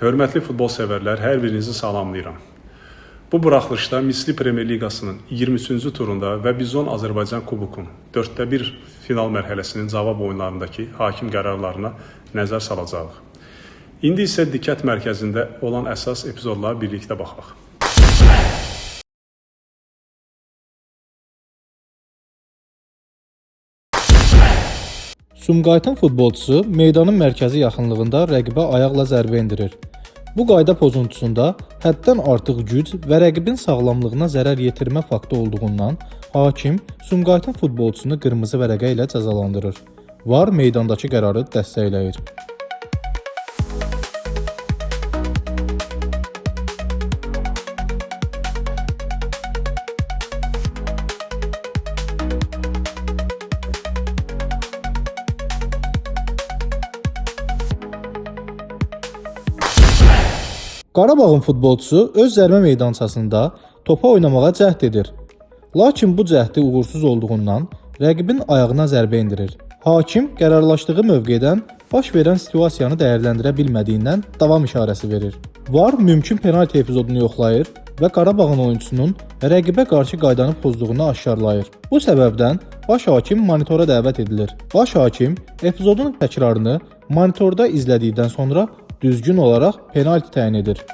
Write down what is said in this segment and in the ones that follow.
Hörmətli futbol sevərlər, hər birinizi salamlayıram. Bu buraxılışda Misli Premyer Liqasının 23-cü turunda və Bizon Azərbaycan Kubokun 4-1 final mərhələsinin cavab oyunlarındakı hakim qərarlarına nəzər salacağıq. İndi isə diqqət mərkəzində olan əsas epizodlara birlikdə baxaq. Sumqayıtın futbolçusu meydanın mərkəzi yaxınlığında rəqibə ayaqla zərbə endirir. Bu qayda pozuntusunda həddən artıq güc və rəqibin sağlamlığına zərər yetirmə faktı olduğundan hakim Sumqayıtın futbolçusunu qırmızı vərəqə ilə cəzalandırır. VAR meydandakı qərarı dəstəkləyir. Qarabağın futbolçusu öz zərbə meydançasında topa oynamağa cəhd edir. Lakin bu cəhdi uğursuz olduğundan rəqibin ayağına zərbə endirir. Hakim qərarlaşdığı mövqedən baş verən situasiyanı dəyərləndirə bilmədiyindən davam işarəsi verir. VAR mümkün penalti epizodunu yoxlayır və Qarabağın oyuncusunun rəqibə qarşı qaydanı pozduğunu aşkarlayır. Bu səbəbdən baş hakim monitora dəvət edilir. Baş hakim epizodun təkrarını monitorda izlədikdən sonra düzgün olaraq penalti təyin edir.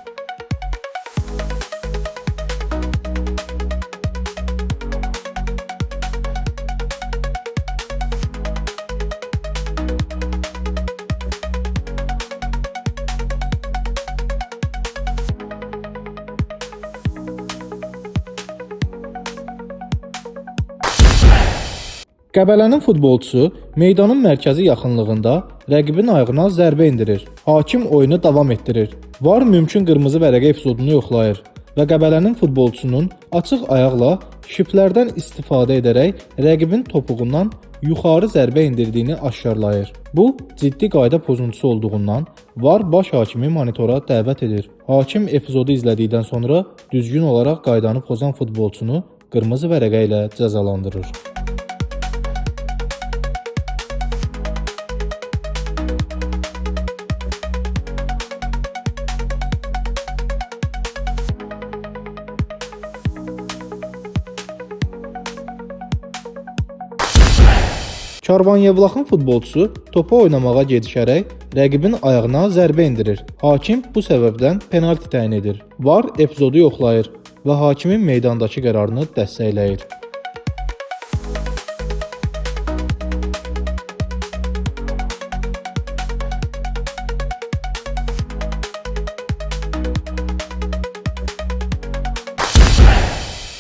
Qəbələnin futbolçusu meydanın mərkəzi yaxınlığında rəqibin ayağına zərbə endirir. Hakim oyunu davam etdirir. VAR mümkün qırmızı vərəqə epizodunu yoxlayır və Qəbələnin futbolçusunun açıq ayaqla şiplərdən istifadə edərək rəqibin topuğundan yuxarı zərbə endirdiyini aşkarlayır. Bu, ciddi qayda pozuntusu olduğundan VAR baş hakimi monitora dəvət edir. Hakim epizodu izlədikdən sonra düzgün olaraq qaydanı pozan futbolçunu qırmızı vərəqə ilə cəzalandırır. Karvanyevlaxın futbolçusu topa oynamağa gedişərək rəqibin ayağına zərbə endirir. Hakim bu səbəbdən penalti təyin edir. VAR epizodu yoxlayır və hakimin meydandakı qərarını dəstəkləyir.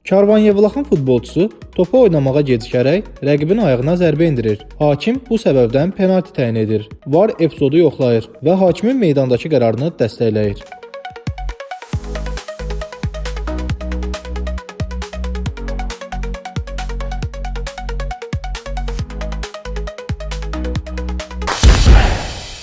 Karvanyevlaxın futbolçusu topa oynamağa gecikərək rəqibin ayağına zərbə endirir. Hakim bu səbəbdən penalti təyin edir. VAR epizodu yoxlayır və hakimin meydandakı qərarını dəstəkləyir.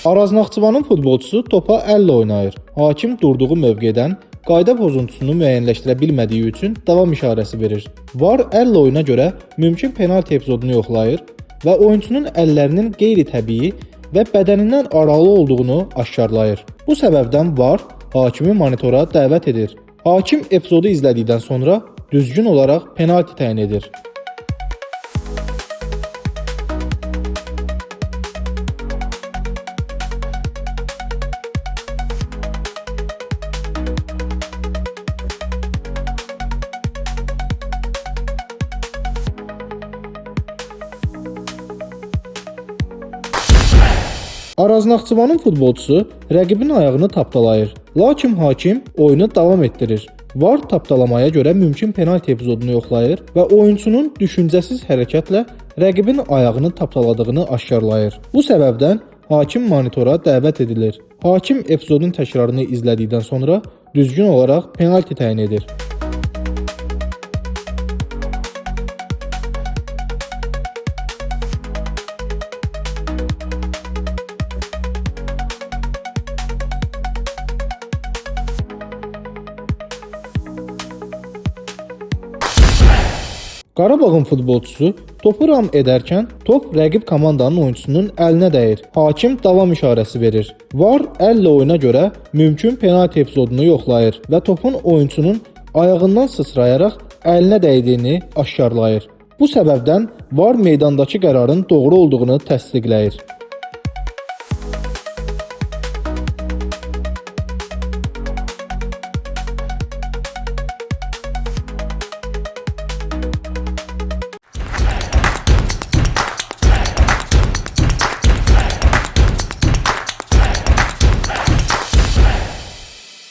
Araz Naxçıvanın futbolçusu topa əllə oynayır. Hakim durduğu mövqedən qayda pozuntusunu müəyyənləşdirə bilmədiyi üçün davam işarəsi verir. VAR əllə oyuna görə mümkün penalti epizodunu yoxlayır və oyunçunun əllərinin qeyri-təbii və bədənindən aralı olduğunu aşkarlayır. Bu səbəbdən VAR hakimi monitora dəvət edir. Hakim epizodu izlədikdən sonra düzgün olaraq penalti təyin edir. Araz Naxçıvanın futbolçusu rəqibin ayağını tapdalayır. Lakin hakim oyunu davam etdirir. VAR tapdalamaya görə mümkün penalti epizodunu yoxlayır və oyunçunun düşüncəsiz hərəkətlə rəqibin ayağını tapdaladığını aşkarlayır. Bu səbəbdən hakim monitora dəvət edilir. Hakim epizodun təkrarını izlədikdən sonra düzgün olaraq penalti təyin edir. Qarabağın futbolçusu topu ram edərkən top rəqib komandanın oyunçusunun əlinə dəyir. Hakim davam işarəsi verir. VAR əllə oyuna görə mümkün penalti epizodunu yoxlayır və topun oyunçunun ayağından sıçrayaraq əlinə dəydiyini aşkarlayır. Bu səbəbdən VAR meydandakı qərarın doğru olduğunu təsdiqləyir.